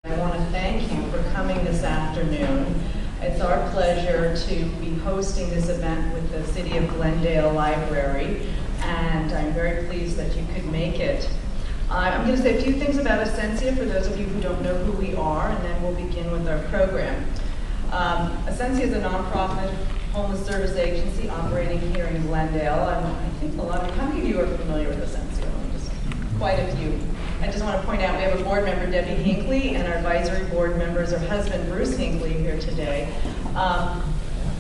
I want to thank you for coming this afternoon. It's our pleasure to be hosting this event with the City of Glendale Library, and I'm very pleased that you could make it. I'm going to say a few things about Ascencia for those of you who don't know who we are, and then we'll begin with our program. Ascencia is a nonprofit homeless service agency operating here in Glendale. I think a lot of you, how many of you are familiar with Ascencia? Quite a few. I just want to point out we have a board member, Debbie Hinckley, and our advisory board members, her husband, Bruce Hinckley, here today.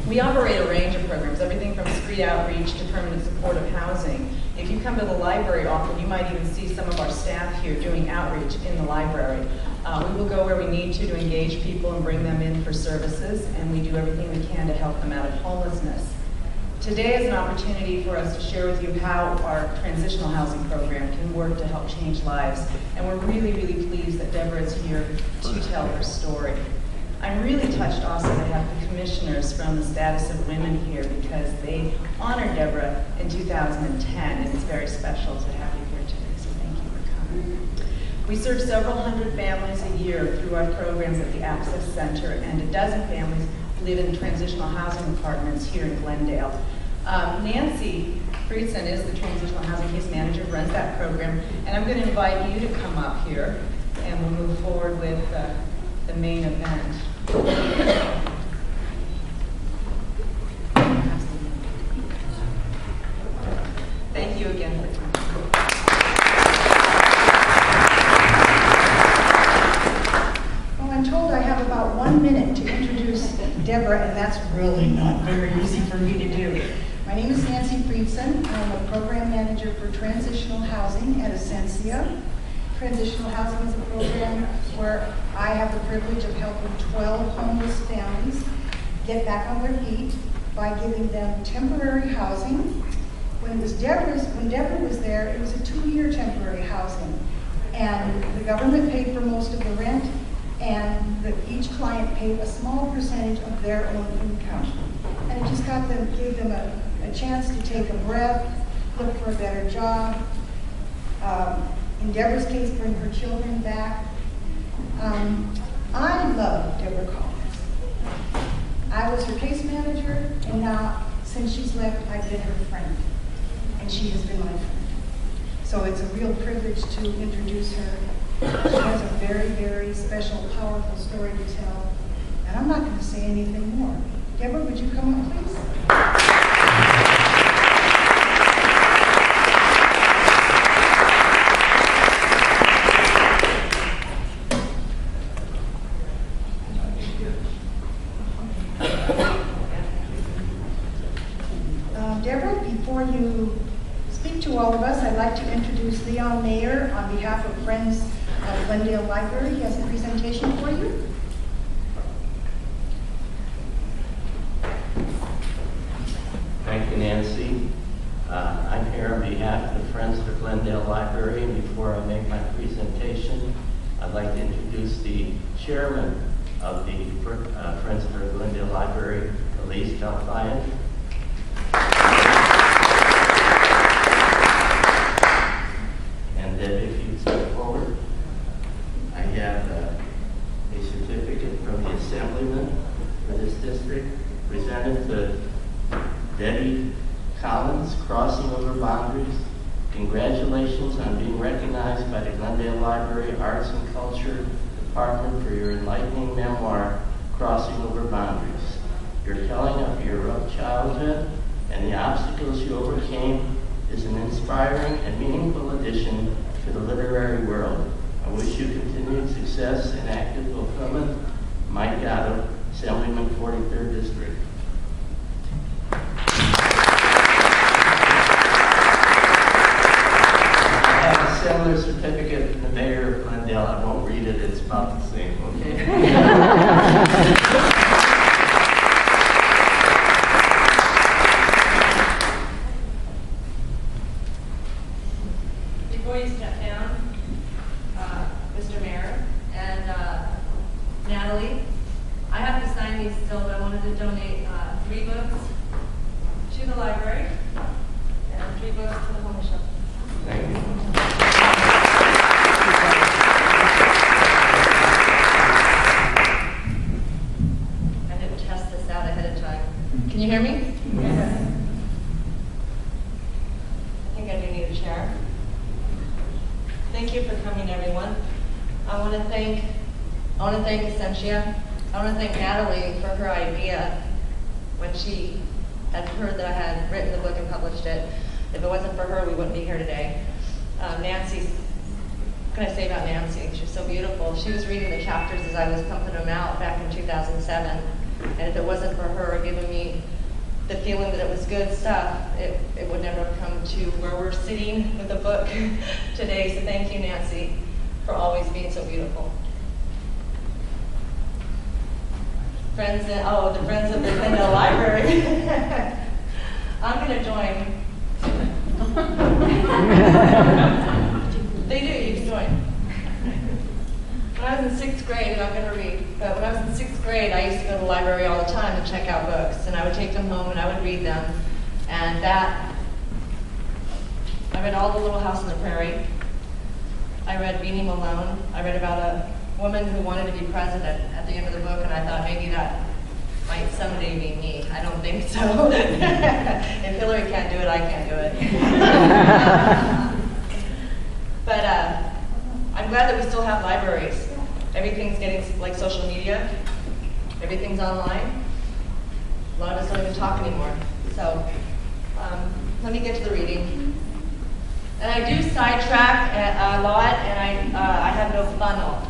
We operate a range of programs, everything from street outreach to permanent supportive housing. If you come to the library often, you might even see some of our staff here doing outreach in the library. We will go where we need to engage people and bring them in for services, and we do everything we can to help them out of homelessness. Today is an opportunity for us to share with you how our transitional housing program can work to help change lives. And we're really, really pleased that Debra is here to tell her story. I'm really touched also to have the commissioners from the Status of Women here because they honored Debra in 2010, and it's very special to have you here today, so thank you for coming. We serve several hundred families a year through our programs at the Access Center, and a dozen families live in transitional housing apartments here in Glendale. Nancy Friedson is the transitional housing case manager, runs that program, and I'm going to invite you to come up here, and we'll move forward with the main event. Thank you again for coming. Well, I'm told I have about 1 minute to introduce Debra, and that's really not very easy for me to do. My name is Nancy Friedson. I'm a program manager for transitional housing at Ascencia. Transitional housing is a program where I have the privilege of helping 12 homeless families get back on their feet by giving them temporary housing. When Debra was there, it was a 2-year temporary housing, and the government paid for most of the rent, and each client paid a small percentage of their own income. And it just gave them a chance to take a breath, look for a better job. In Debra's case, bring her children back. I love Debra Collins. I was her case manager, and now, since she's left, I've been her friend. And she has been my friend. So it's a real privilege to introduce her. She has a very, very special, powerful story to tell. And I'm not going to say anything more. Debra, would you come up, please? Debra, before you speak to all of us, I'd like to introduce Leon Mayer on behalf of Friends of Glendale Library. He has a presentation for you. Thank you, Nancy. I'm here on behalf of the Friends of Glendale Library, and before I make my presentation, I'd like to introduce the chairman of the Friends of Glendale Library, Elise Delphian. And Debbie, if you'd step forward. I have a certificate from the Assemblyman for this district, presented to Debra Collins, Crossing Over Boundaries. Congratulations on being recognized by the Glendale Library Arts and Culture Department for your enlightening memoir, Crossing Over Boundaries. Your telling of your rough childhood and the obstacles you overcame is an inspiring and meaningful addition to the literary world. I wish you continued success and active fulfillment. Mike Gatto, Assemblyman, 43rd District. Similar certificate from the mayor of Glendale. I won't read it, it's about the same, okay? Before you step down, Mr. Mayor and Natalie, I have to sign these still, but I wanted to donate 3 books to the library and 3 books to the homeless shelter. Thank you. Mayor. Thank you for coming, everyone. I want to thank Ascencia. I want to thank Natalie for her idea when she had heard that I had written the book and published it. If it wasn't for her, we wouldn't be here today. Nancy, what can I say about Nancy? She's so beautiful. She was reading the chapters as I was pumping them out back in 2007. And if it wasn't for her giving me the feeling that it was good stuff, it would never have come to where we're sitting with a book today. So thank you, Nancy, for always being so beautiful. The Friends of the Glendale Library. I'm going to join. They do, you can join. When I was in 6th grade, and I'm going to read, but when I was in 6th grade, I used to go to the library all the time to check out books, and I would take them home and I would read them. And I read all the Little House on the Prairie. I read Beanie Malone. I read about a woman who wanted to be president at the end of the book, and I thought maybe that might someday be me. I don't think so. If Hillary can't do it, I can't do it. But I'm glad that we still have libraries. Everything's getting like social media. Everything's online. A lot of us don't even talk anymore. So let me get to the reading. And I do sidetrack a lot, and I have no funnel.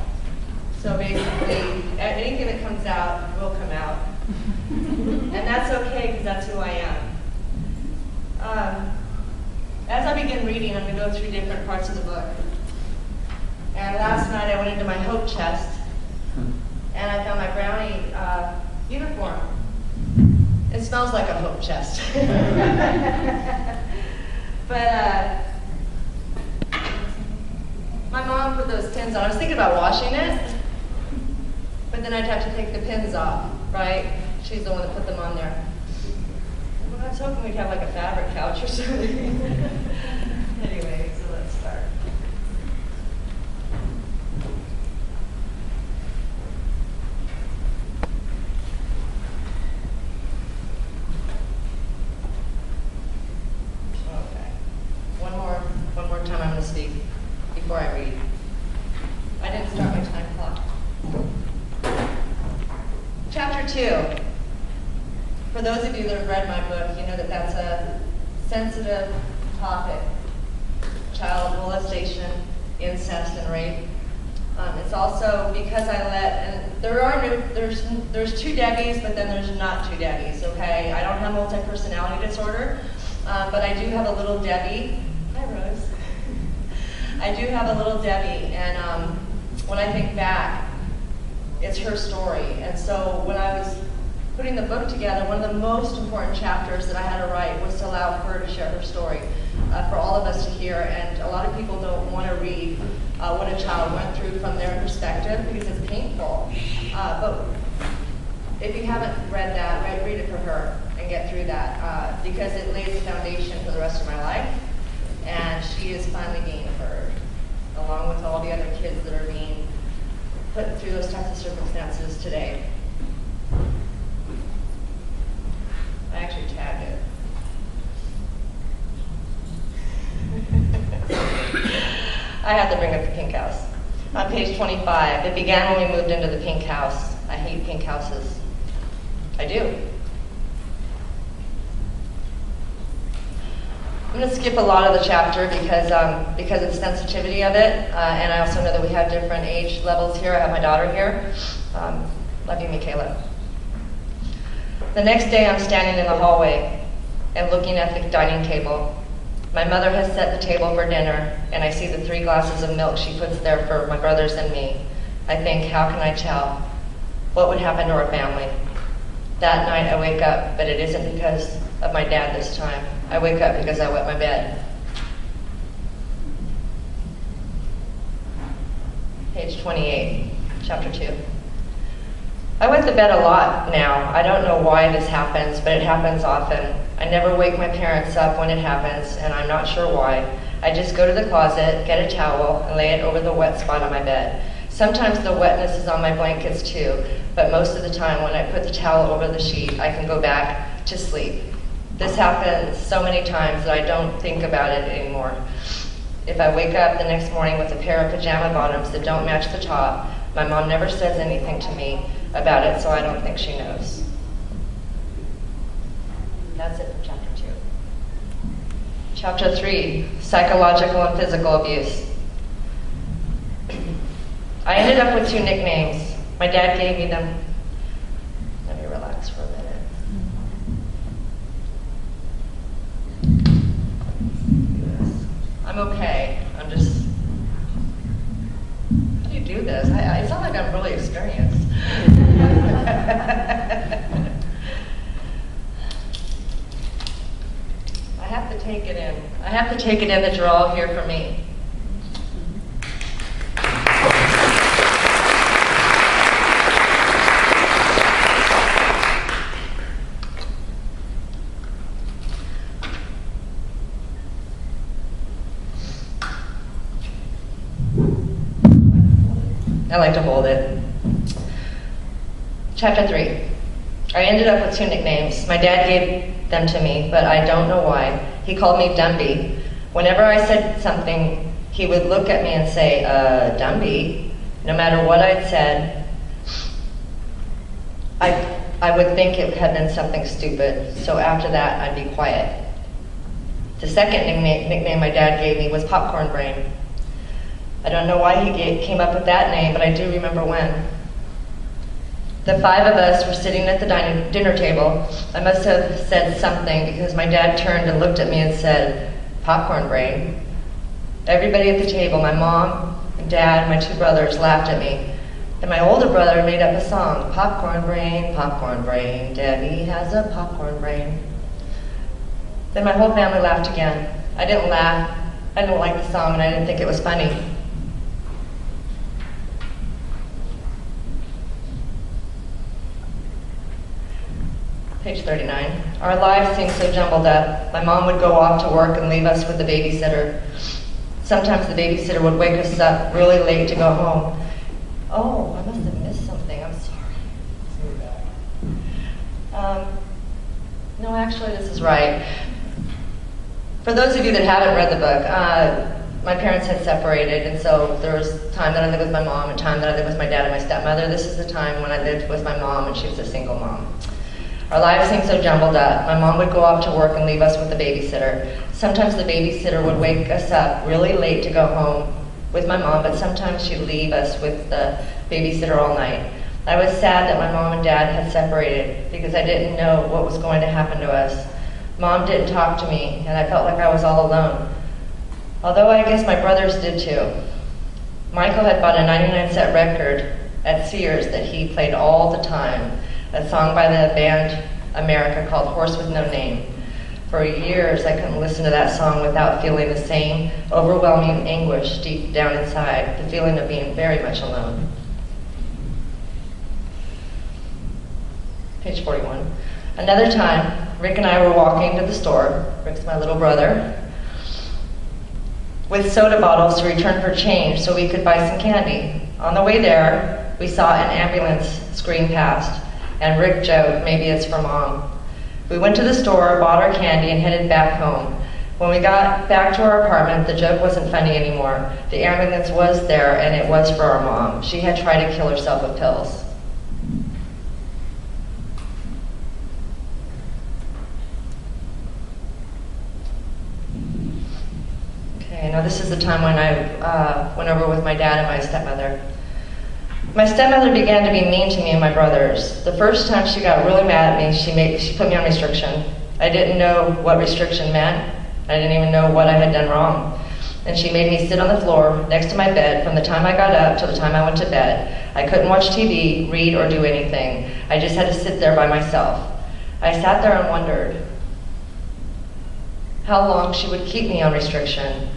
So basically, anything that comes out will come out. And that's okay, because that's who I am. As I begin reading, I'm going to go through different parts of the book. And last night I went into my hope chest, and I found my brownie uniform. It smells like a hope chest. But my mom put those pins on. I was thinking about washing it, but then I'd have to take the pins off, right? She's the one that put them on there. Well, I was hoping we'd have like a fabric couch or something. Anyway, so let's start. Okay. One more time I'm going to speak before I read. I didn't start my time clock. Chapter 2. For those of you that have read my book, you know that that's a sensitive topic. Child molestation, incest, and rape. It's also because I and there's two Debbies, but then there's not two Debbies, okay? I don't have multi-personality disorder, but I do have a little Debbie. Hi, Rose. I do have a little Debbie, and when I think back, it's her story. And so when I was putting the book together, one of the most important chapters that I had to write was to allow her to share her story for all of us to hear. And a lot of people don't want to read what a child went through from their perspective because it's painful. But if you haven't read that, read it for her and get through that because it lays the foundation for the rest of my life. And she is finally being heard, along with all the other kids that are being put through those types of circumstances today. I actually tagged it. I had to bring up the pink house. On page 25, it began when we moved into the pink house. I hate pink houses. I do. I'm going to skip a lot of the chapter because of the sensitivity of it, and I also know that we have different age levels here. I have my daughter here. Love you, Michaela. The next day, I'm standing in the hallway and looking at the dining table. My mother has set the table for dinner, and I see the 3 glasses of milk she puts there for my brothers and me. I think, how can I tell? What would happen to our family? That night, I wake up, but it isn't because of my dad this time. I wake up because I wet my bed. Page 28, chapter 2. I wet the bed a lot now. I don't know why this happens, but it happens often. I never wake my parents up when it happens, and I'm not sure why. I just go to the closet, get a towel, and lay it over the wet spot on my bed. Sometimes the wetness is on my blankets too, but most of the time when I put the towel over the sheet, I can go back to sleep. This happens so many times that I don't think about it anymore. If I wake up the next morning with a pair of pajama bottoms that don't match the top, my mom never says anything to me about it, so I don't think she knows. That's it for chapter 2. Chapter 3, psychological and physical abuse. I ended up with 2 nicknames. My dad gave me them. Let me relax for a minute. I'm okay. I'm just, how do you do this? I sound like I'm really experienced. I have to take it in. I have to take it in that you're all here for me. I like to hold it. Chapter 3. I ended up with 2 nicknames. My dad gave them to me, but I don't know why. He called me Dumby. Whenever I said something, he would look at me and say, Dumby. No matter what I'd said, I would think it had been something stupid, so after that, I'd be quiet. The second nickname my dad gave me was Popcorn Brain. I don't know why he came up with that name, but I do remember when. The 5 of us were sitting at the dinner table. I must have said something because my dad turned and looked at me and said, Popcorn Brain. Everybody at the table, my mom, and dad, my 2 brothers, laughed at me. And my older brother made up a song, Popcorn Brain, Debbie has a popcorn brain. Then my whole family laughed again. I didn't laugh. I didn't like the song and I didn't think it was funny. Page 39. Our lives seemed so jumbled up. My mom would go off to work and leave us with the babysitter. Sometimes the babysitter would wake us up really late to go home. Oh, I must have missed something. I'm sorry. No, actually, this is right. For those of you that haven't read the book, my parents had separated, and so there was time that I lived with my mom and time that I lived with my dad and my stepmother. This is the time when I lived with my mom, and she was a single mom. Our lives seemed so jumbled up. My mom would go off to work and leave us with the babysitter. Sometimes the babysitter would wake us up really late to go home with my mom, but sometimes she'd leave us with the babysitter all night. I was sad that my mom and dad had separated because I didn't know what was going to happen to us. Mom didn't talk to me, and I felt like I was all alone. Although I guess my brothers did too. Michael had bought a 99-cent record at Sears that he played all the time, a song by the band America called Horse with No Name. For years, I couldn't listen to that song without feeling the same overwhelming anguish deep down inside, the feeling of being very much alone. Page 41. Another time, Rick and I were walking to the store, Rick's my little brother, with soda bottles to return for change so we could buy some candy. On the way there, we saw an ambulance scream past, and Rick joked, maybe it's for Mom. We went to the store, bought our candy, and headed back home. When we got back to our apartment, the joke wasn't funny anymore. The ambulance was there, and it was for our mom. She had tried to kill herself with pills. Okay, now this is the time when I went over with my dad and my stepmother. My stepmother began to be mean to me and my brothers. The first time she got really mad at me, she put me on restriction. I didn't know what restriction meant. I didn't even know what I had done wrong. And she made me sit on the floor next to my bed from the time I got up till the time I went to bed. I couldn't watch TV, read, or do anything. I just had to sit there by myself. I sat there and wondered how long she would keep me on restriction.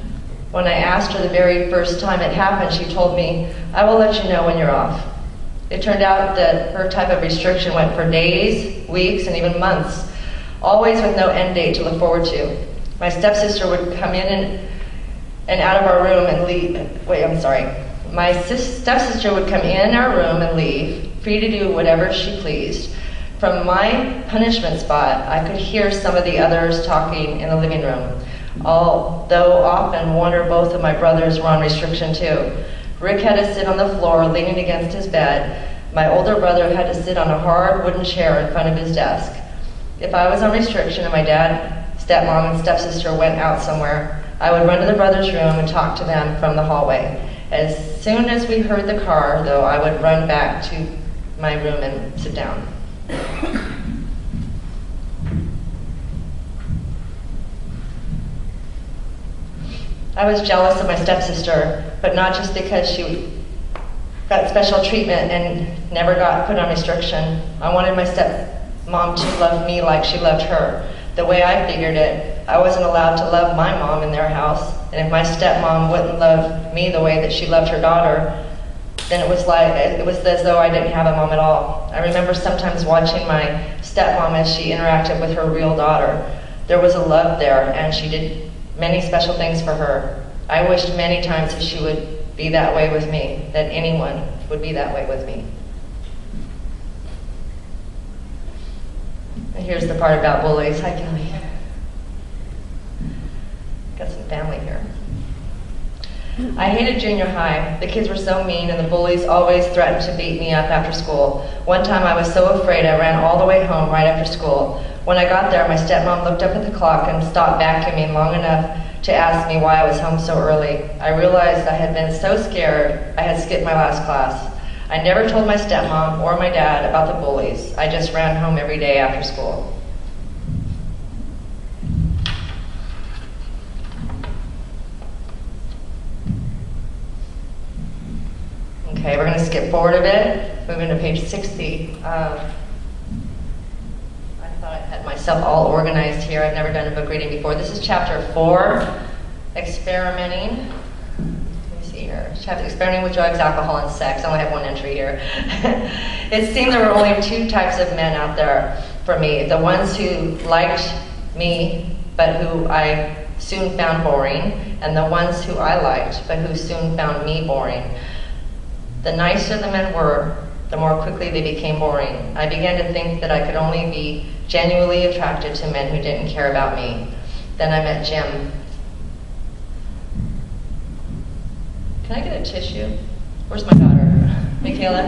When I asked her the very first time it happened, she told me, I will let you know when you're off. It turned out that her type of restriction went for days, weeks, and even months, always with no end date to look forward to. My stepsister would come in and out of our room and leave. My stepsister would come in our room and leave, free to do whatever she pleased. From my punishment spot, I could hear some of the others talking in the living room, although often one or both of my brothers were on restriction too. Rick had to sit on the floor leaning against his bed. My older brother had to sit on a hard wooden chair in front of his desk. If I was on restriction and my dad, stepmom, and stepsister went out somewhere, I would run to the brothers' room and talk to them from the hallway. As soon as we heard the car, though, I would run back to my room and sit down. I was jealous of my stepsister, but not just because she got special treatment and never got put on restriction. I wanted my stepmom to love me like she loved her. The way I figured it, I wasn't allowed to love my mom in their house, and if my stepmom wouldn't love me the way that she loved her daughter, then it was as though I didn't have a mom at all. I remember sometimes watching my stepmom as she interacted with her real daughter. There was a love there, and she did many special things for her. I wished many times that she would be that way with me, that anyone would be that way with me. And here's the part about bullies. Hi, Kelly. Got some family here. I hated junior high. The kids were so mean, and the bullies always threatened to beat me up after school. One time I was so afraid I ran all the way home right after school. When I got there, my stepmom looked up at the clock and stopped vacuuming long enough to ask me why I was home so early. I realized I had been so scared I had skipped my last class. I never told my stepmom or my dad about the bullies. I just ran home every day after school. Okay, we're going to skip forward a bit, moving to page 60. I thought I had myself all organized here. I've never done a book reading before. This is chapter 4, experimenting. Let me see here. Chapter experimenting with drugs, alcohol, and sex. I only have one entry here. It seemed there were only two types of men out there for me. The ones who liked me, but who I soon found boring, and the ones who I liked, but who soon found me boring. The nicer the men were, the more quickly they became boring. I began to think that I could only be genuinely attracted to men who didn't care about me. Then I met Jim. Can I get a tissue? Where's my daughter? Michaela?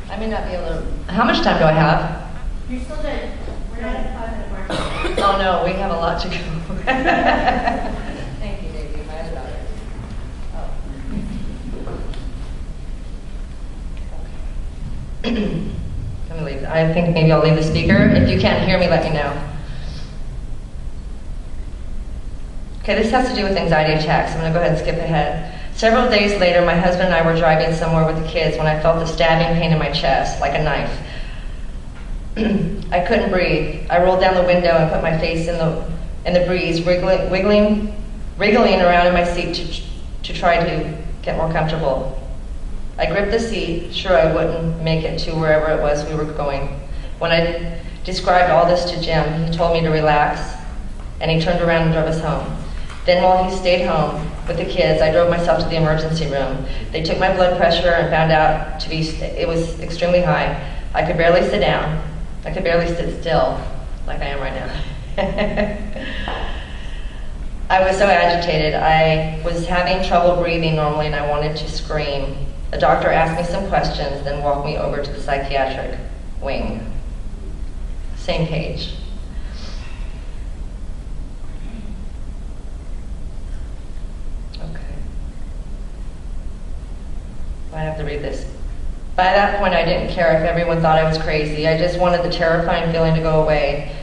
I may not be able to. How much time do I have? You're still good. We're not at 5 minute mark. Oh no, we have a lot to go. Thank you, baby. My other daughter. Oh. Okay. Let me leave. I think maybe I'll leave the speaker. If you can't hear me, let me know. Okay, this has to do with anxiety attacks. I'm going to go ahead and skip ahead. Several days later, my husband and I were driving somewhere with the kids when I felt a stabbing pain in my chest, like a knife. I couldn't breathe. I rolled down the window and put my face in the breeze, wriggling around in my seat to try to get more comfortable. I gripped the seat, sure I wouldn't make it to wherever it was we were going. When I described all this to Jim, he told me to relax, and he turned around and drove us home. Then while he stayed home with the kids, I drove myself to the emergency room. They took my blood pressure and found out it was extremely high. I could barely sit down. I could barely sit still, like I am right now. I was so agitated. I was having trouble breathing normally, and I wanted to scream. The doctor asked me some questions, then walked me over to the psychiatric wing. Same page. Okay. I have to read this. By that point, I didn't care if everyone thought I was crazy. I just wanted the terrifying feeling to go away.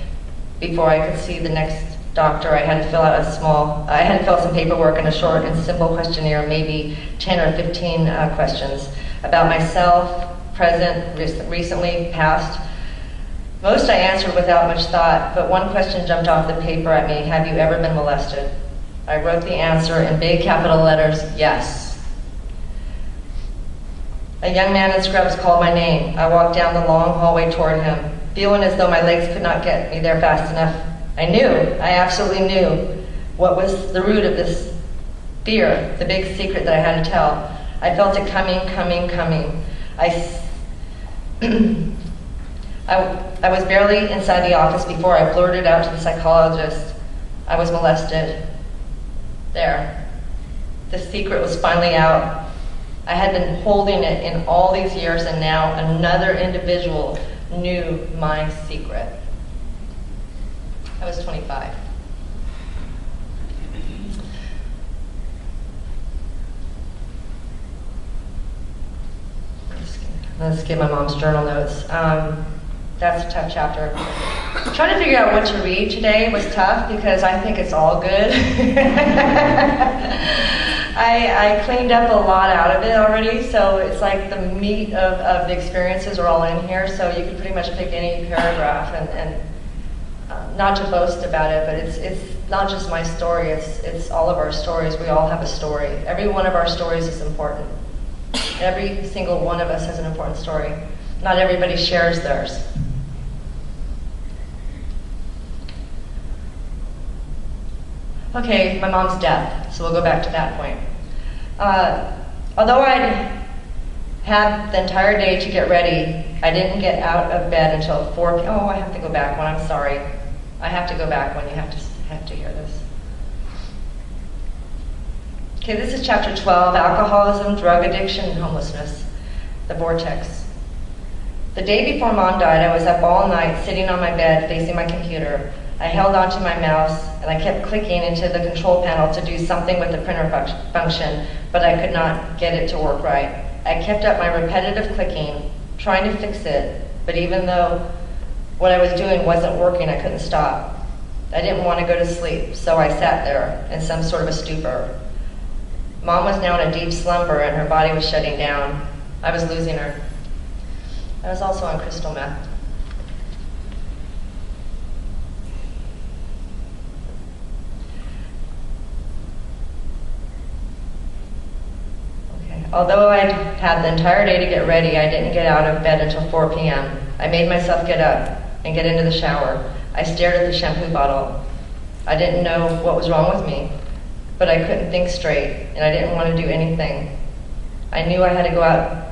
Before I could see the next doctor, I had to fill out some paperwork and a short and simple questionnaire, maybe 10 or 15 questions about myself, present, recently, past. Most I answered without much thought, but one question jumped off the paper at me: have you ever been molested? I wrote the answer in big capital letters: yes. A young man in scrubs called my name. I walked down the long hallway toward him, feeling as though my legs could not get me there fast enough. I absolutely knew what was the root of this Fear, the big secret that I had to tell. I felt it coming. I was barely inside the office before I blurted out to the psychologist, I was molested. There. The secret was finally out. I had been holding it in all these years, and now another individual knew my secret. I was 25. Let's get my mom's journal notes. That's a tough chapter. Trying to figure out what to read today was tough because I think it's all good. I cleaned up a lot out of it already, so it's like the meat of the experiences are all in here, so you can pretty much pick any paragraph and not to boast about it, but it's not just my story, it's all of our stories. We all have a story. Every one of our stories is important. Every single one of us has an important story. Not everybody shares theirs. Okay, my mom's death, so we'll go back to that point. Although I'd had the entire day to get ready, I didn't get out of bed until 4 p.m. Oh, I have to go back one, I'm sorry. I have to go back one, you have to hear this. Okay, this is chapter 12, alcoholism, drug addiction, and homelessness, the vortex. The day before Mom died, I was up all night sitting on my bed facing my computer. I held onto my mouse and I kept clicking into the control panel to do something with the printer function, but I could not get it to work right. I kept up my repetitive clicking, trying to fix it, but even though what I was doing wasn't working, I couldn't stop. I didn't want to go to sleep, so I sat there in some sort of a stupor. Mom was now in a deep slumber and her body was shutting down. I was losing her. I was also on crystal meth. Okay. Although I'd had the entire day to get ready, I didn't get out of bed until 4 p.m. I made myself get up and get into the shower. I stared at the shampoo bottle. I didn't know what was wrong with me, but I couldn't think straight, and I didn't want to do anything. I knew I had to go out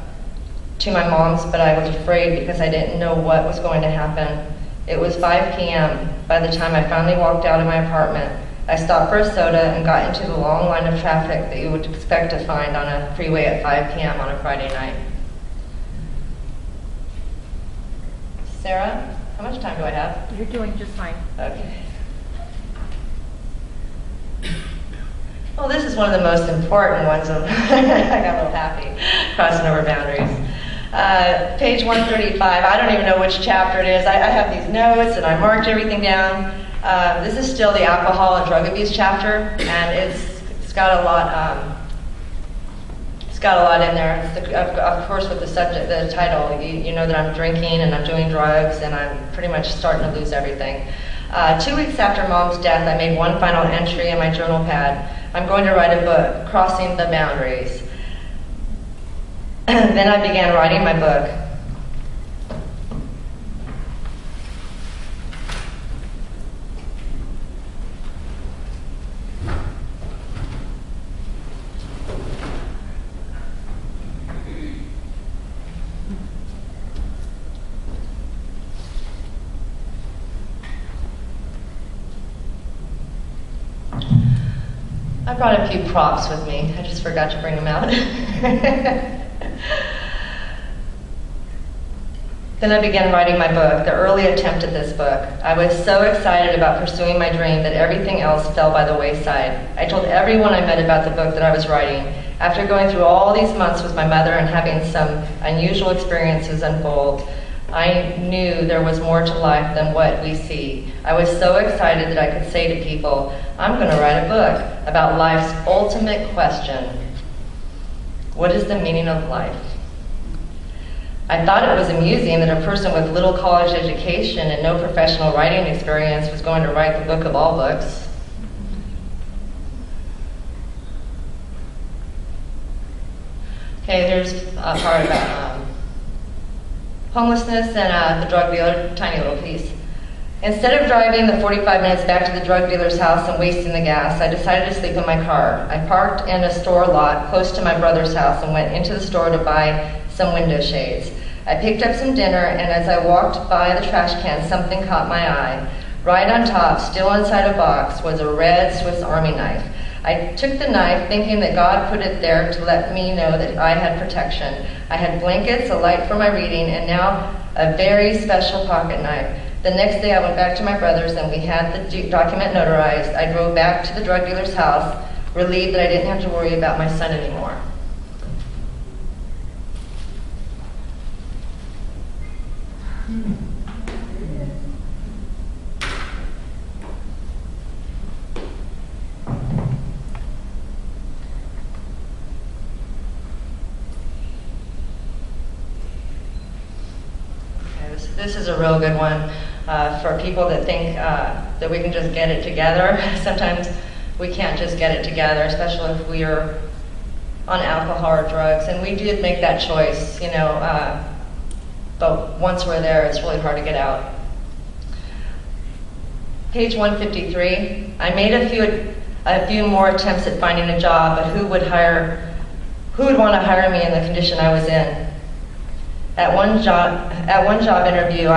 to my mom's, but I was afraid because I didn't know what was going to happen. It was 5 p.m. by the time I finally walked out of my apartment. I stopped for a soda and got into the long line of traffic that you would expect to find on a freeway at 5 p.m. on a Friday night. Sarah, how much time do I have? You're doing just fine. Okay. Well, this is one of the most important ones. I got a little happy crossing over boundaries. Page 135. I don't even know which chapter it is. I have these notes and I marked everything down. This is still the alcohol and drug abuse chapter, and it's got a lot. It's got a lot in there. Of course, with the subject, the title, you know that I'm drinking and I'm doing drugs and I'm pretty much starting to lose everything. 2 weeks after Mom's death, I made one final entry in my journal pad. I'm going to write a book, Crossing the Boundaries. Then I began writing my book. I brought a few props with me. I just forgot to bring them out. Then I began writing my book, the early attempt at this book. I was so excited about pursuing my dream that everything else fell by the wayside. I told everyone I met about the book that I was writing. After going through all these months with my mother and having some unusual experiences unfold, I knew there was more to life than what we see. I was so excited that I could say to people, I'm going to write a book about life's ultimate question. What is the meaning of life? I thought it was amusing that a person with little college education and no professional writing experience was going to write the book of all books. Okay, here's a part about homelessness and the drug dealer, tiny little piece. Instead of driving the 45 minutes back to the drug dealer's house and wasting the gas, I decided to sleep in my car. I parked in a store lot close to my brother's house and went into the store to buy some window shades. I picked up some dinner, and as I walked by the trash can, something caught my eye. Right on top, still inside a box, was a red Swiss Army knife. I took the knife, thinking that God put it there to let me know that I had protection. I had blankets, a light for my reading, and now a very special pocket knife. The next day I went back to my brother's and we had the document notarized. I drove back to the drug dealer's house, relieved that I didn't have to worry about my son anymore. This is a real good one for people that think that we can just get it together. Sometimes we can't just get it together, especially if we are on alcohol or drugs. And we did make that choice, you know, but once we're there, it's really hard to get out. Page 153. I made a few more attempts at finding a job, but who would want to hire me in the condition I was in? At one job interview,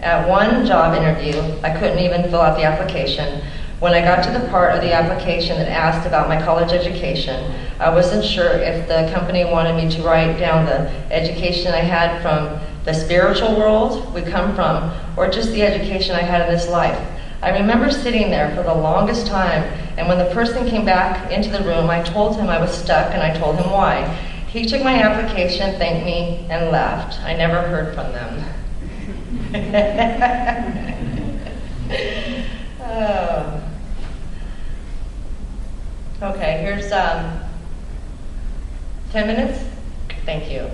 At one job interview, I couldn't even fill out the application. When I got to the part of the application that asked about my college education, I wasn't sure if the company wanted me to write down the education I had from the spiritual world we come from, or just the education I had in this life. I remember sitting there for the longest time, and when the person came back into the room, I told him I was stuck, and I told him why. He took my application, thanked me, and left. I never heard from them. Oh. Okay, here's 10 minutes. Thank you.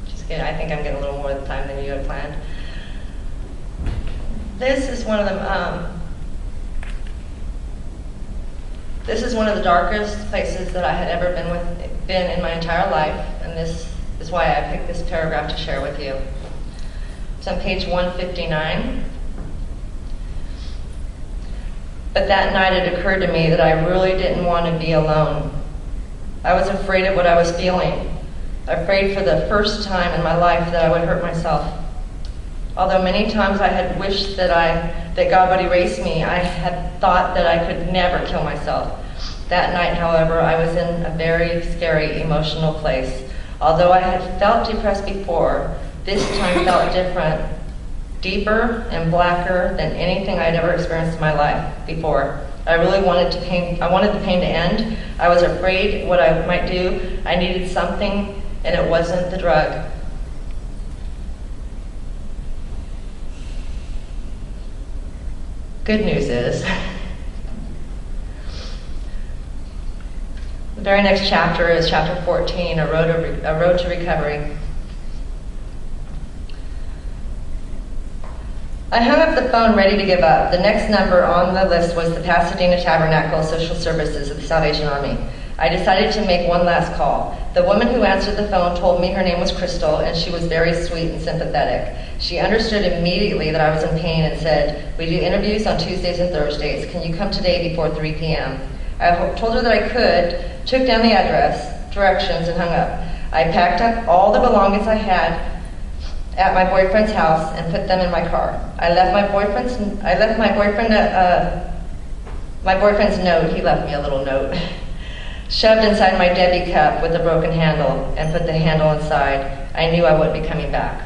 Just kidding. I think I'm getting a little more time than you had planned. This is one of the darkest places that I had ever been in my entire life, and this is why I picked this paragraph to share with you. It's on page 159. But that night it occurred to me that I really didn't want to be alone. I was afraid of what I was feeling, afraid for the first time in my life that I would hurt myself. Although many times I had wished that God would erase me, I had thought that I could never kill myself. That night, however, I was in a very scary emotional place. Although I had felt depressed before, this time felt different, deeper and blacker than anything I'd ever experienced in my life before. I really wanted the pain to end. I was afraid what I might do. I needed something, and it wasn't the drug. Good news is, the very next chapter is chapter 14, A Road to Recovery. I hung up the phone ready to give up. The next number on the list was the Pasadena Tabernacle Social Services of the Salvation Army. I decided to make one last call. The woman who answered the phone told me her name was Crystal, and she was very sweet and sympathetic. She understood immediately that I was in pain and said, "We do interviews on Tuesdays and Thursdays. Can you come today before 3 p.m.? I told her that I could, took down the directions, and hung up. I packed up all the belongings I had at my boyfriend's house and put them in my car. I left my boyfriend's note. He left me a little note. Shoved inside my Debbie cup with a broken handle and put the handle inside. I knew I wouldn't be coming back.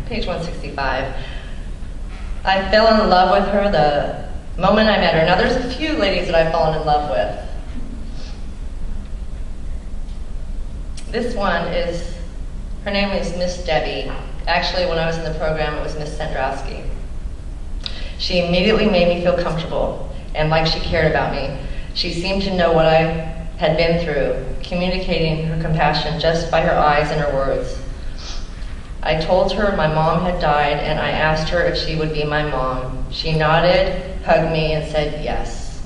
Page 165. I fell in love with her the moment I met her. Now there's a few ladies that I've fallen in love with. This one her name is Miss Debbie. Actually, when I was in the program, it was Miss Sandrowski. She immediately made me feel comfortable and like she cared about me. She seemed to know what I had been through, communicating her compassion just by her eyes and her words. I told her my mom had died, and I asked her if she would be my mom. She nodded, hugged me, and said yes.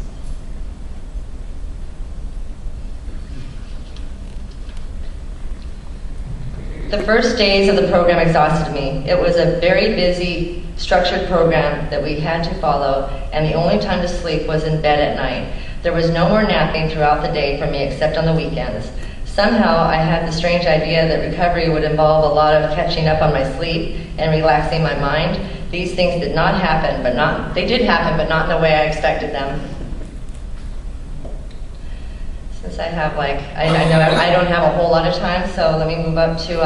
The first days of the program exhausted me. It was a very busy, structured program that we had to follow, and the only time to sleep was in bed at night. There was no more napping throughout the day for me except on the weekends. Somehow I had the strange idea that recovery would involve a lot of catching up on my sleep and relaxing my mind. These things did not happen, they did happen, but not in the way I expected them. Since I have I know I don't have a whole lot of time, so let me move up to,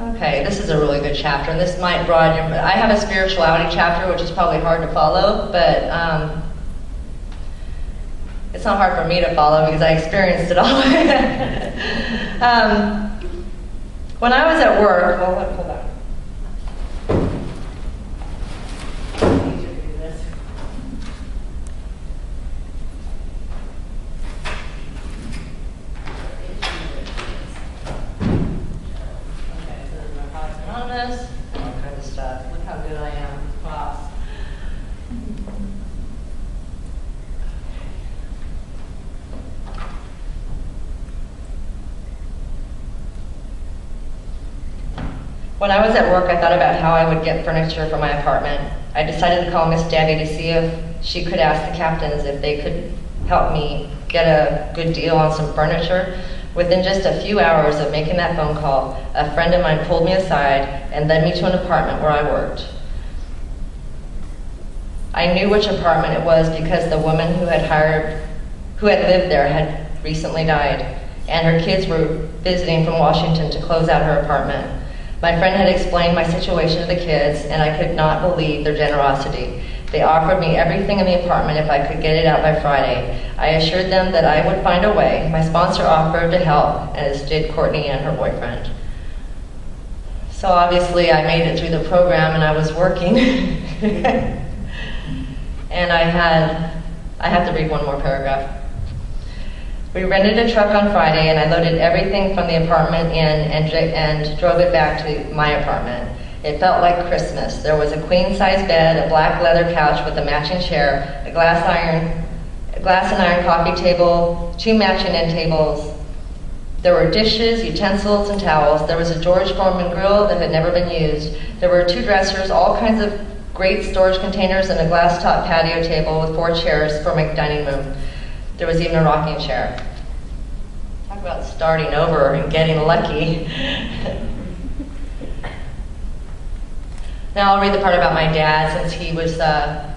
okay, this is a really good chapter, and this might broaden your, I have a spirituality chapter, which is probably hard to follow, but it's not hard for me to follow because I experienced it all. When I was at work, well, hold on. All kinds of stuff. Look how good I am, boss. When I was at work, I thought about how I would get furniture for my apartment. I decided to call Miss Debbie to see if she could ask the captains if they could help me get a good deal on some furniture. Within just a few hours of making that phone call, a friend of mine pulled me aside and led me to an apartment where I worked. I knew which apartment it was because the woman who had lived there had recently died, and her kids were visiting from Washington to close out her apartment. My friend had explained my situation to the kids, and I could not believe their generosity. They offered me everything in the apartment if I could get it out by Friday. I assured them that I would find a way. My sponsor offered to help, as did Courtney and her boyfriend. So obviously I made it through the program and I was working. And I have to read one more paragraph. We rented a truck on Friday, and I loaded everything from the apartment in and drove it back to my apartment. It felt like Christmas. There was a queen-size bed, a black leather couch with a matching chair, a glass and iron coffee table, 2 matching end tables. There were dishes, utensils, and towels. There was a George Foreman grill that had never been used. There were 2 dressers, all kinds of great storage containers, and a glass-top patio table with 4 chairs for my dining room. There was even a rocking chair. Talk about starting over and getting lucky. Now I'll read the part about my dad, since he was I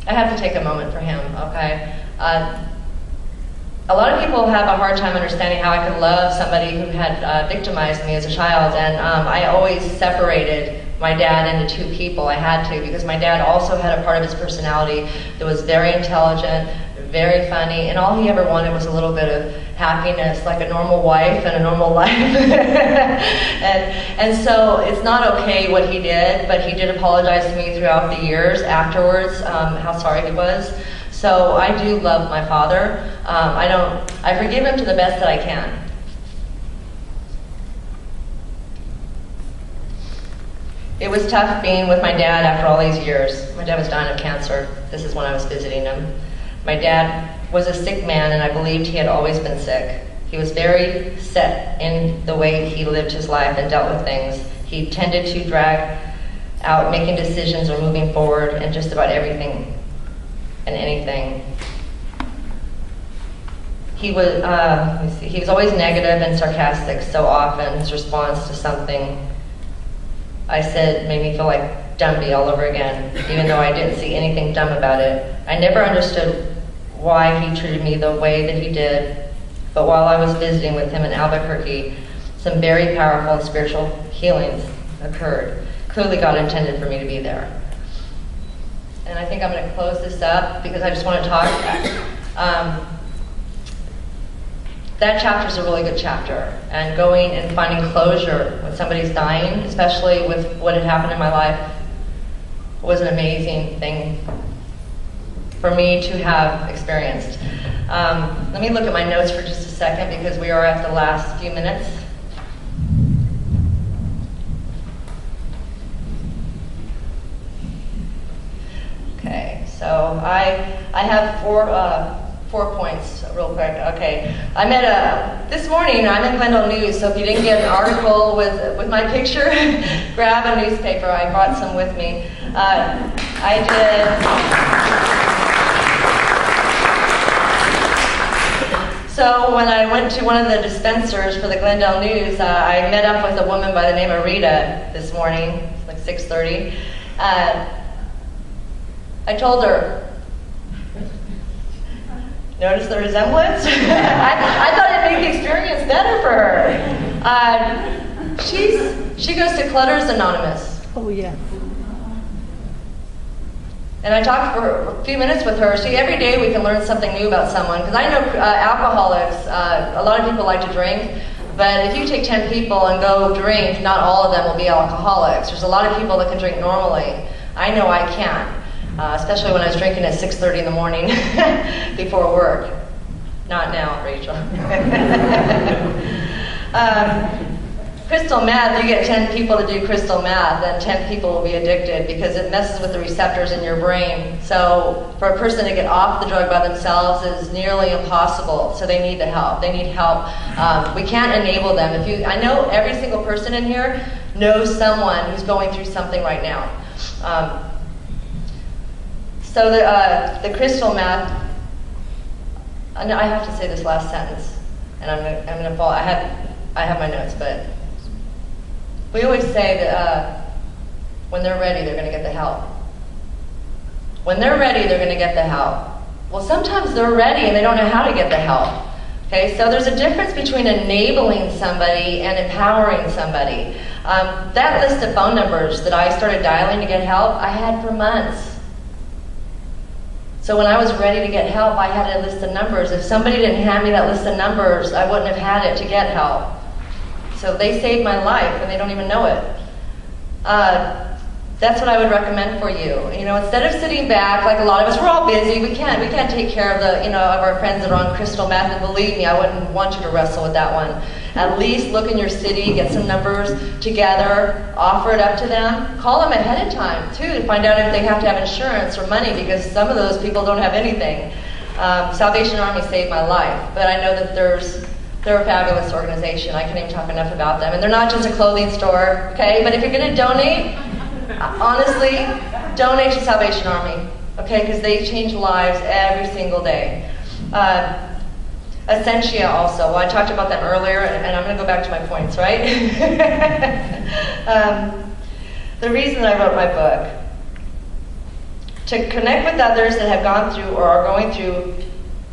have to take a moment for him, okay? A lot of people have a hard time understanding how I could love somebody who had victimized me as a child, and I always separated my dad into 2 people. I had to, because my dad also had a part of his personality that was very intelligent, very funny, and all he ever wanted was a little bit of happiness, like a normal wife and a normal life. and so it's not okay what he did, but he did apologize to me throughout the years afterwards, how sorry he was. So I do love my father. I forgive him to the best that I can. It was tough being with my dad after all these years. My dad was dying of cancer. This is when I was visiting him. My dad was a sick man, and I believed he had always been sick. He was very set in the way he lived his life and dealt with things. He tended to drag out making decisions or moving forward in just about everything and anything. He was always negative and sarcastic, so often his response to something I said made me feel like Dumby all over again, even though I didn't see anything dumb about it. I never understood why he treated me the way that he did, but while I was visiting with him in Albuquerque, some very powerful and spiritual healings occurred. Clearly God intended for me to be there. And I think I'm going to close this up because I just want to talk. That chapter is a really good chapter, and going and finding closure when somebody's dying, especially with what had happened in my life, was an amazing thing. for me to have experienced. Let me look at my notes for just a second because we are at the last few minutes. Okay, so I have four points real quick. Okay, this morning I'm in Glendale News, so if you didn't get an article with my picture, grab a newspaper. I brought some with me. I did. So when I went to one of the dispensers for the Glendale News, I met up with a woman by the name of Rita this morning, like 6:30. I told her, notice the resemblance? I thought it'd make the experience better for her. She goes to Clutters Anonymous. Oh, yeah. And I talked for a few minutes with her. See, every day we can learn something new about someone. Because I know alcoholics, a lot of people like to drink, but if you take 10 people and go drink, not all of them will be alcoholics. There's a lot of people that can drink normally. I know I can't, especially when I was drinking at 6:30 in the morning before work. Not now, Rachel. Crystal meth, you get 10 people to do crystal meth, and 10 people will be addicted because it messes with the receptors in your brain. So for a person to get off the drug by themselves is nearly impossible. So they need the help. They need help. We can't enable them. I know every single person in here knows someone who's going through something right now. So the crystal meth. I have to say this last sentence, and I'm gonna fall. I have my notes, but. We always say that when they're ready, they're going to get the help. When they're ready, they're going to get the help. Well, sometimes they're ready and they don't know how to get the help. Okay, so there's a difference between enabling somebody and empowering somebody. That list of phone numbers that I started dialing to get help, I had for months. So when I was ready to get help, I had a list of numbers. If somebody didn't hand me that list of numbers, I wouldn't have had it to get help. So they saved my life and they don't even know it. That's what I would recommend for you. You know, instead of sitting back, like a lot of us, we're all busy. We can't take care of of our friends that are on crystal meth. And believe me, I wouldn't want you to wrestle with that one. At least look in your city, get some numbers together, offer it up to them. Call them ahead of time too to find out if they have to have insurance or money, because some of those people don't have anything. Salvation Army saved my life, but I know that they're a fabulous organization. I can't even talk enough about them. And they're not just a clothing store, okay? But if you're going to donate, honestly, donate to Salvation Army, okay? Because they change lives every single day. Ascencia also. Well, I talked about them earlier, and I'm going to go back to my points, right? The reason I wrote my book, to connect with others that have gone through or are going through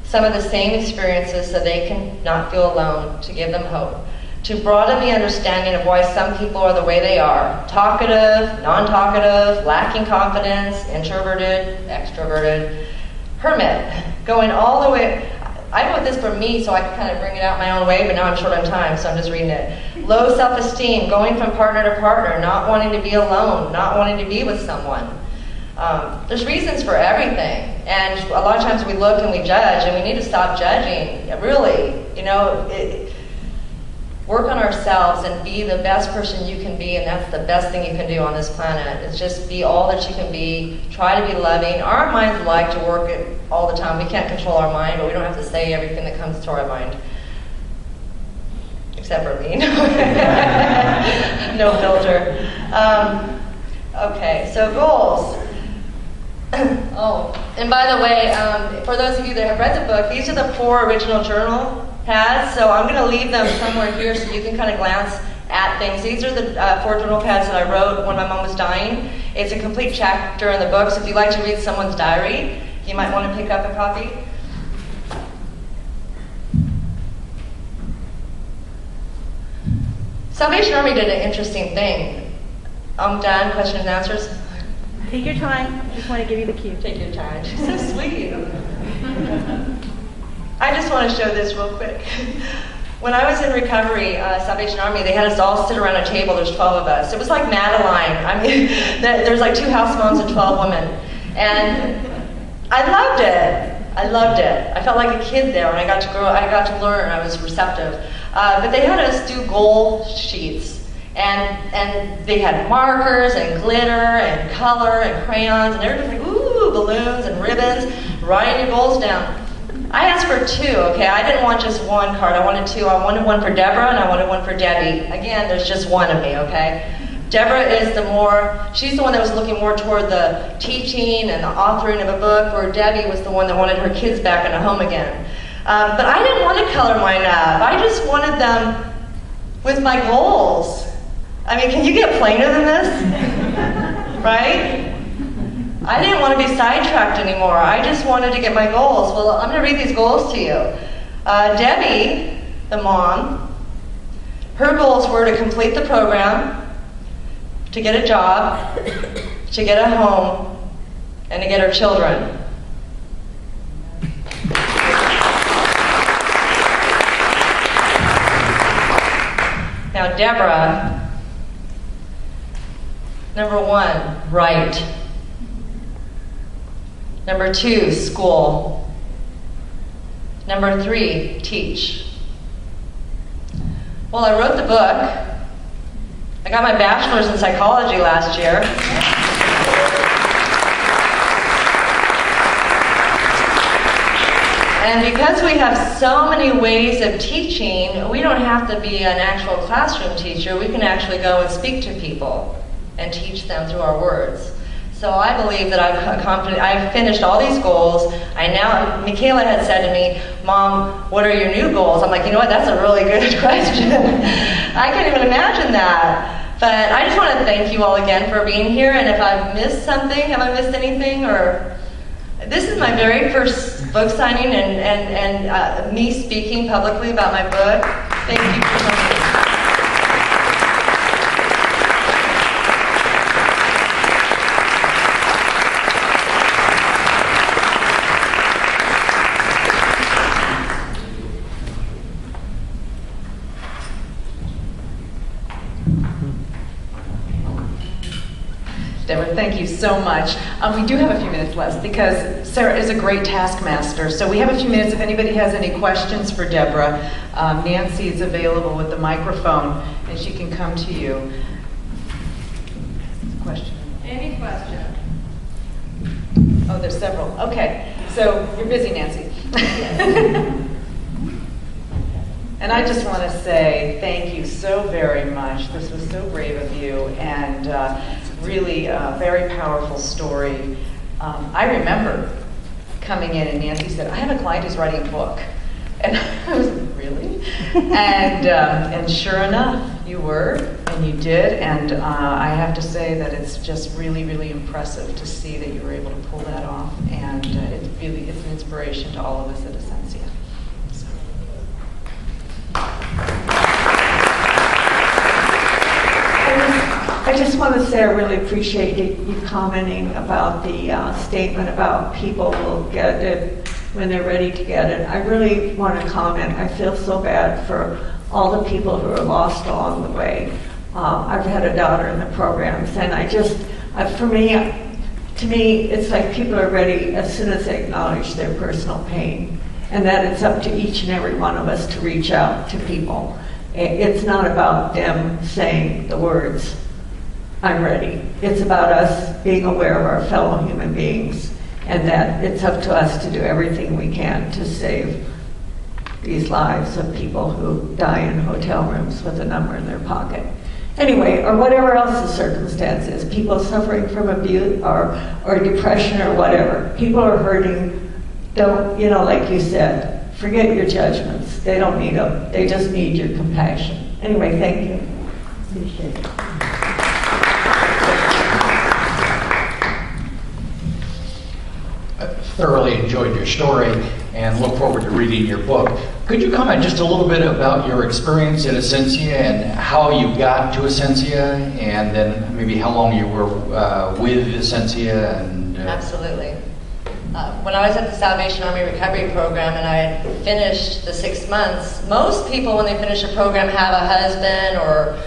some of the same experiences so they can not feel alone, to give them hope, to broaden the understanding of why some people are the way they are, talkative, non-talkative, lacking confidence, introverted, extroverted, hermit, going all the way. I wrote this for me so I could kind of bring it out my own way, but now I'm short on time, so I'm just reading it. Low self-esteem, going from partner to partner, not wanting to be alone, not wanting to be with someone. There's reasons for everything, and a lot of times we look and we judge, and we need to stop judging. Really, work on ourselves and be the best person you can be, and that's the best thing you can do on this planet. Is just be all that you can be. Try to be loving. Our minds like to work it all the time. We can't control our mind, but we don't have to say everything that comes to our mind. Except for me. No filter. Okay, so goals. Oh, and by the way, for those of you that have read the book, these are the 4 original journal pads, so I'm going to leave them somewhere here so you can kind of glance at things. These are the 4 journal pads that I wrote when my mom was dying. It's a complete chapter in the book, so if you'd like to read someone's diary, you might want to pick up a copy. Salvation Army did an interesting thing. I'm done, questions and answers? Take your time. Just want to give you the cue. Take your time. She's so sweet. I just want to show this real quick. When I was in recovery, Salvation Army, they had us all sit around a table. There's 12 of us. It was like Madeline. I mean, there's like 2 house moms and 12 women. And I loved it. I loved it. I felt like a kid there when I got to grow. I got to learn. I was receptive. But they had us do goal sheets, and they had markers and glitter and color and crayons, and everybody was like, ooh, balloons and ribbons, writing your goals down. I asked for 2, okay? I didn't want just one card. I wanted 2. I wanted one for Debra and I wanted one for Debbie. Again, there's just one of me, okay? Debra is she's the one that was looking more toward the teaching and the authoring of a book, where Debbie was the one that wanted her kids back in a home again. But I didn't want to color mine up. I just wanted them with my goals. I mean, can you get plainer than this? Right? I didn't want to be sidetracked anymore. I just wanted to get my goals. Well, I'm going to read these goals to you. Debbie, the mom, her goals were to complete the program, to get a job, to get a home, and to get her children. Now, Debra, number 1, write. Number 2, school. Number 3, teach. Well, I wrote the book. I got my bachelor's in psychology last year. And because we have so many ways of teaching, we don't have to be an actual classroom teacher. We can actually go and speak to people and teach them through our words. So I believe that I've finished all these goals. Michaela had said to me, Mom, what are your new goals? I'm like, you know what, that's a really good question. I can't even imagine that. But I just want to thank you all again for being here, and if I've missed something, have I missed anything? Or this is my very first book signing and me speaking publicly about my book. Thank you for coming. Debra, thank you so much. We do have a few minutes left because Sarah is a great taskmaster. So we have a few minutes if anybody has any questions for Debra. Nancy is available with the microphone and she can come to you. Question? Any question? Oh, there's several. Okay, so you're busy, Nancy. And I just want to say thank you so very much. This was so brave of you, and really a very powerful story. I remember coming in and Nancy said, I have a client who's writing a book. And I was like, really? And sure enough, you were, and you did. And I have to say that it's just really, really impressive to see that you were able to pull that off. And it's an inspiration to all of us at Ascencia. So. I just want to say I really appreciate you commenting about the statement about people will get it when they're ready to get it. I really want to comment. I feel so bad for all the people who are lost along the way. I've had a daughter in the programs, and to me, it's like people are ready as soon as they acknowledge their personal pain, and that it's up to each and every one of us to reach out to people. It's not about them saying the words, I'm ready. It's about us being aware of our fellow human beings, and that it's up to us to do everything we can to save these lives of people who die in hotel rooms with a number in their pocket. Anyway, or whatever else the circumstance is, people suffering from abuse or depression or whatever. People are hurting. Don't, like you said, forget your judgments. They don't need them. They just need your compassion. Anyway, thank you. Appreciate it. Thoroughly enjoyed your story and look forward to reading your book. Could you comment just a little bit about your experience at Ascencia and how you got to Ascencia, and then maybe how long you were with Ascencia? Absolutely. When I was at the Salvation Army Recovery Program and I had finished the 6 months, most people when they finish a program have a husband or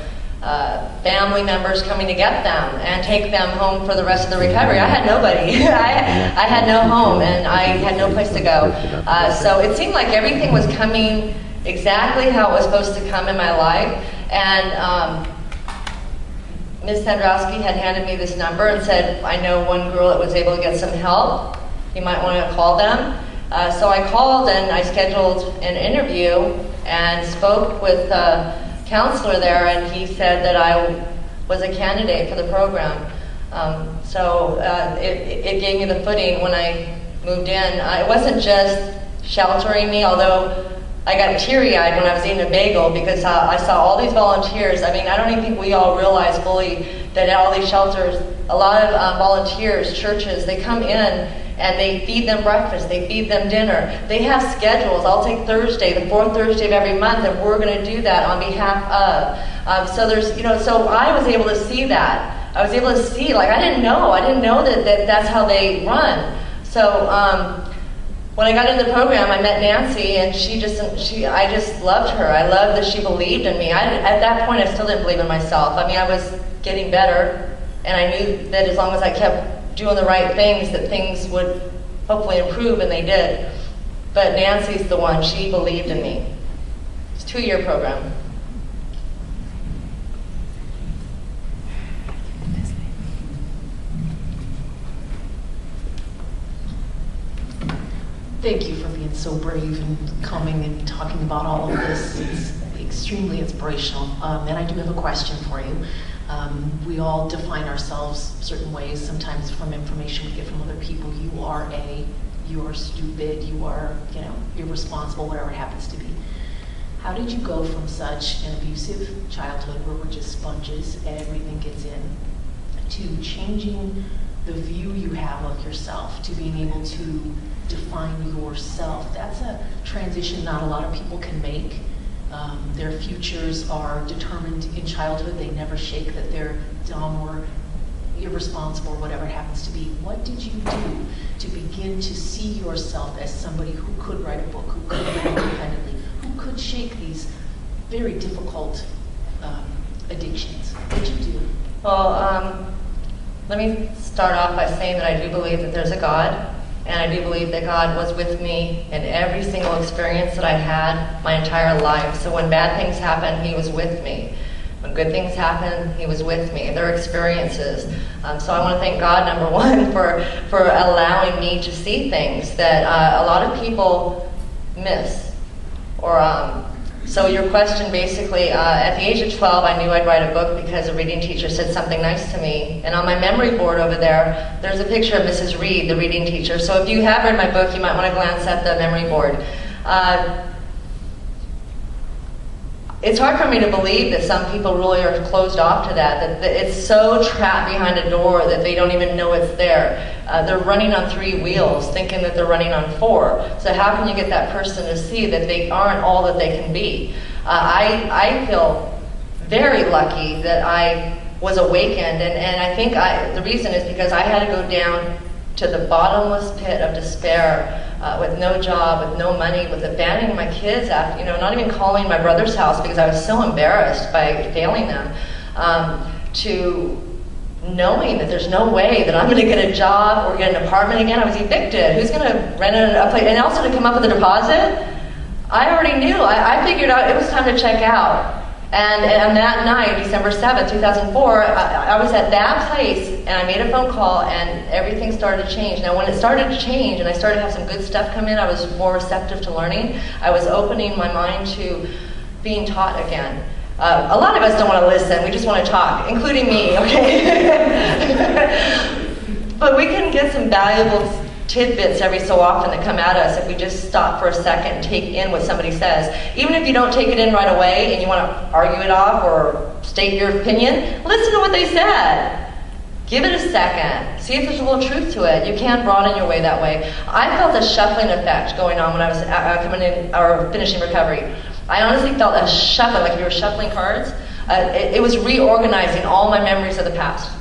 family members coming to get them and take them home for the rest of the recovery. I had nobody. I had no home, and I had no place to go. So it seemed like everything was coming exactly how it was supposed to come in my life. And Ms. Sandrowski had handed me this number and said, I know one girl that was able to get some help. You might want to call them. So I called and I scheduled an interview and spoke with a counselor there, and he said that I was a candidate for the program. So it gave me the footing when I moved in. It wasn't just sheltering me, although I got teary-eyed when I was eating a bagel because I saw all these volunteers. I mean, I don't even think we all realize fully that at all these shelters, a lot of volunteers, churches, they come in and they feed them breakfast, they feed them dinner. They have schedules. I'll take Thursday, the fourth Thursday of every month, and we're going to do that on behalf of. So there's, so I was able to see that. I was able to see, I didn't know that that's how they run. So when I got into the program, I met Nancy, and I just loved her. I loved that she believed in me. At that point, I still didn't believe in myself. I mean, I was getting better, and I knew that as long as I kept doing the right things, that things would hopefully improve, and they did. But Nancy's the one. She believed in me. It's a 2-year program. Thank you for being so brave and coming and talking about all of this. It's extremely inspirational. And I do have a question for you. We all define ourselves certain ways, sometimes from information we get from other people. You are stupid, you are, irresponsible, whatever it happens to be. How did you go from such an abusive childhood where we're just sponges and everything gets in, to changing the view you have of yourself, to being able to define yourself? That's a transition not a lot of people can make. Their futures are determined in childhood. They never shake that they're dumb or irresponsible or whatever it happens to be. What did you do to begin to see yourself as somebody who could write a book, who could live independently, who could shake these very difficult addictions? What did you do? Well, let me start off by saying that I do believe that there's a God, and I do believe that God was with me in every single experience that I had my entire life. So when bad things happened, He was with me. When good things happen, He was with me. They're experiences. So I want to thank God, number one, for allowing me to see things that a lot of people miss. So your question basically, at the age of 12, I knew I'd write a book because a reading teacher said something nice to me. And on my memory board over there's a picture of Mrs. Reed, the reading teacher. So if you have read my book, you might want to glance at the memory board. It's hard for me to believe that some people really are closed off to that it's so trapped behind a door that they don't even know it's there. They're running on 3 wheels, thinking that they're running on 4. So how can you get that person to see that they aren't all that they can be? I feel very lucky that I was awakened, and I think the reason is because I had to go down to the bottomless pit of despair, with no job, with no money, with abandoning my kids, after, not even calling my brother's house because I was so embarrassed by failing them, to knowing that there's no way that I'm going to get a job or get an apartment again. I was evicted. Who's going to rent a place? And also to come up with a deposit. I already knew. I figured out it was time to check out. And that night, December 7th, 2004, I was at that place, and I made a phone call, and everything started to change. Now, when it started to change, and I started to have some good stuff come in, I was more receptive to learning. I was opening my mind to being taught again. A lot of us don't want to listen. We just want to talk, including me, okay? But we can get some valuable tidbits every so often that come at us if we just stop for a second and take in what somebody says. Even if you don't take it in right away and you want to argue it off or state your opinion, listen to what they said. Give it a second. See if there's a little truth to it. You can broaden your way that way. I felt a shuffling effect going on when I was coming in or finishing recovery. I honestly felt a shuffling, like if you were shuffling cards. It was reorganizing all my memories of the past.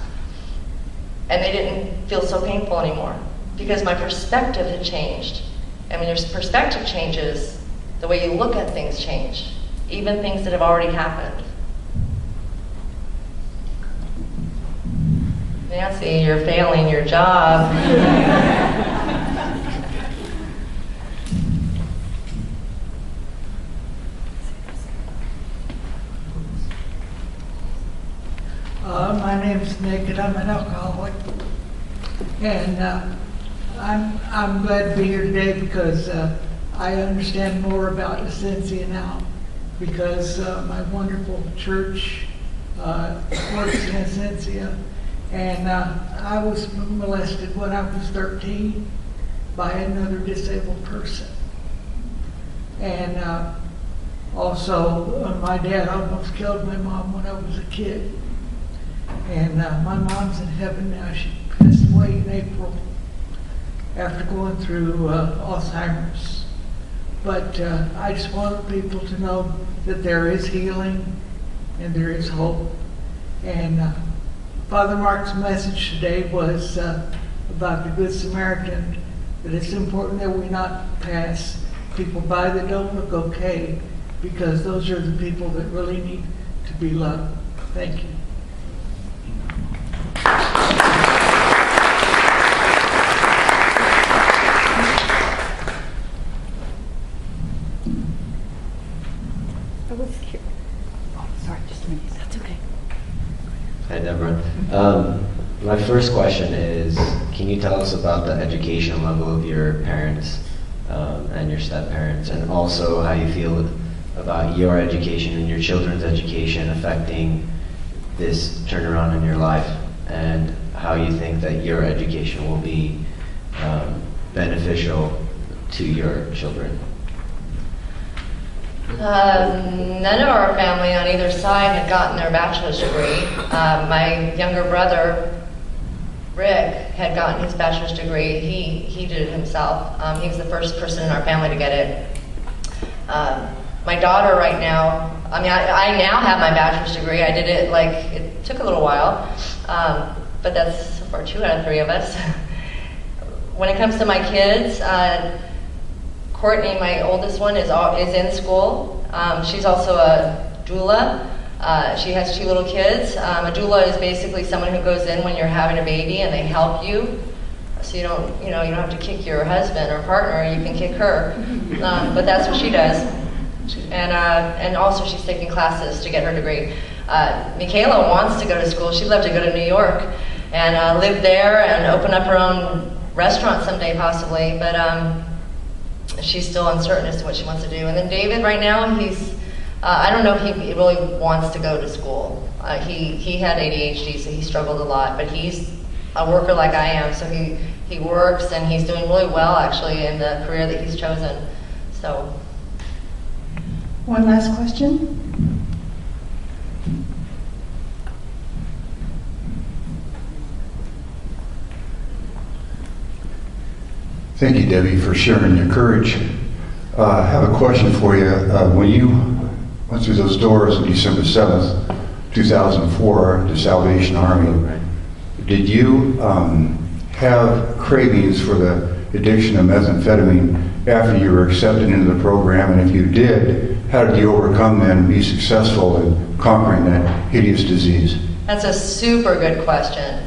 And they didn't feel so painful anymore because my perspective had changed. And when your perspective changes, the way you look at things change, even things that have already happened. Nancy, you're failing your job. My name's Nick, and I'm an alcoholic. And I'm glad to be here today because I understand more about Ascencia now because my wonderful church works in Ascencia. And I was molested when I was 13 by another disabled person. And also, my dad almost killed my mom when I was a kid. And my mom's in heaven now. She passed away in April after going through Alzheimer's. But I just want people to know that there is healing and there is hope. And Father Mark's message today was about the Good Samaritan, that it's important that we not pass people by that don't look okay, because those are the people that really need to be loved. Thank you. Hi, Deborah. My first question is, can you tell us about the education level of your parents and your step-parents, and also how you feel about your education and your children's education affecting this turnaround in your life, and how you think that your education will be beneficial to your children? None of our family on either side had gotten their bachelor's degree. My younger brother, Rick, had gotten his bachelor's degree. He did it himself. He was the first person in our family to get it. My daughter right now, I now have my bachelor's degree. I did it, it took a little while, but that's for 2 out of 3 of us. When it comes to my kids, Courtney, my oldest one, is in school. She's also a doula. She has 2 little kids. A doula is basically someone who goes in when you're having a baby and they help you. So you don't have to kick your husband or partner. You can kick her. But that's what she does. And also she's taking classes to get her degree. Michaela wants to go to school. She'd love to go to New York and live there and open up her own restaurant someday possibly. But she's still uncertain as to what she wants to do. And then David, right now, I don't know if he really wants to go to school. He had ADHD, so he struggled a lot, but he's a worker like I am, so he works, and he's doing really well, actually, in the career that he's chosen. So. One last question. Thank you, Debbie, for sharing your courage. I have a question for you. When you went through those doors on December 7th, 2004, the Salvation Army, did you have cravings for the addiction of methamphetamine after you were accepted into the program? And if you did, how did you overcome that and be successful in conquering that hideous disease? That's a super good question.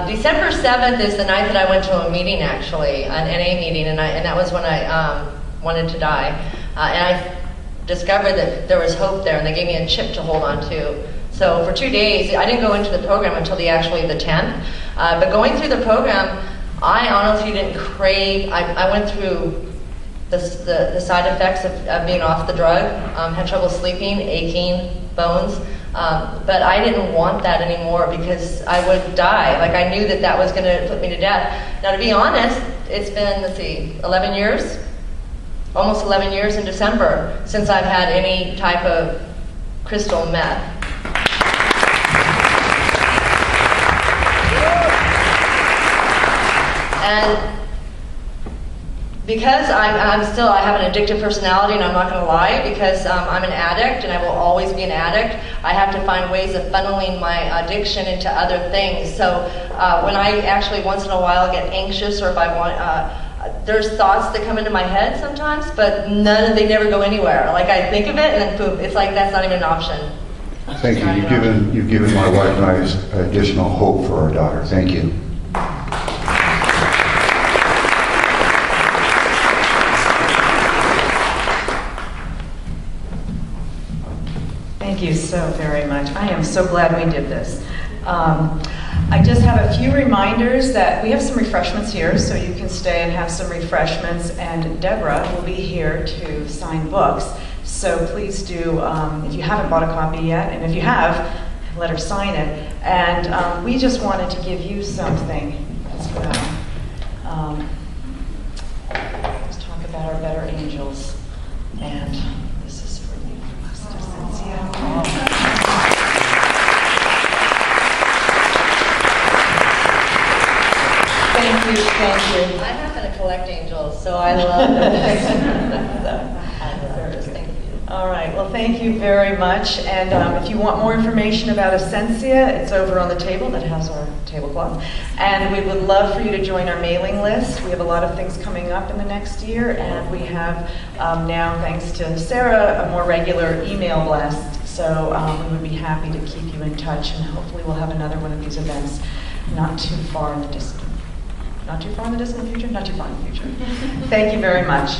December 7th is the night that I went to a meeting, actually, an NA meeting, and that was when I wanted to die. And I discovered that there was hope there, and they gave me a chip to hold on to. So for 2 days, I didn't go into the program until the 10th. But going through the program, I honestly didn't crave. I went through the side effects of being off the drug, had trouble sleeping, aching, bones. But I didn't want that anymore because I would die. I knew that was going to put me to death. Now, to be honest, it's been, 11 years? Almost 11 years in December since I've had any type of crystal meth. And because I have an addictive personality, and I'm not going to lie, because I'm an addict and I will always be an addict, I have to find ways of funneling my addiction into other things. So when I actually once in a while get anxious, or if I want, there's thoughts that come into my head sometimes, but they never go anywhere. I think of it and then boom, it's like that's not even an option. Thank you. You've given my wife and I additional hope for our daughter. Thank you. Thank you so very much. I am so glad we did this. I just have a few reminders that we have some refreshments here, so you can stay and have some refreshments, and Debra will be here to sign books. So please do, if you haven't bought a copy yet, and if you have, let her sign it. And we just wanted to give you something as well. Let's talk about our better angels. And this is for you, Ascencia. Thank you, thank you. I happen to collect angels, so I love this. Thank you. All right, well, thank you very much. And if you want more information about Ascencia, it's over on the table that has our tablecloth. And we would love for you to join our mailing list. We have a lot of things coming up in the next year, and we have now, thanks to Sarah, a more regular email blast. So we would be happy to keep you in touch, and hopefully we'll have another one of these events not too far in the distant future? Not too far in the future? Thank you very much.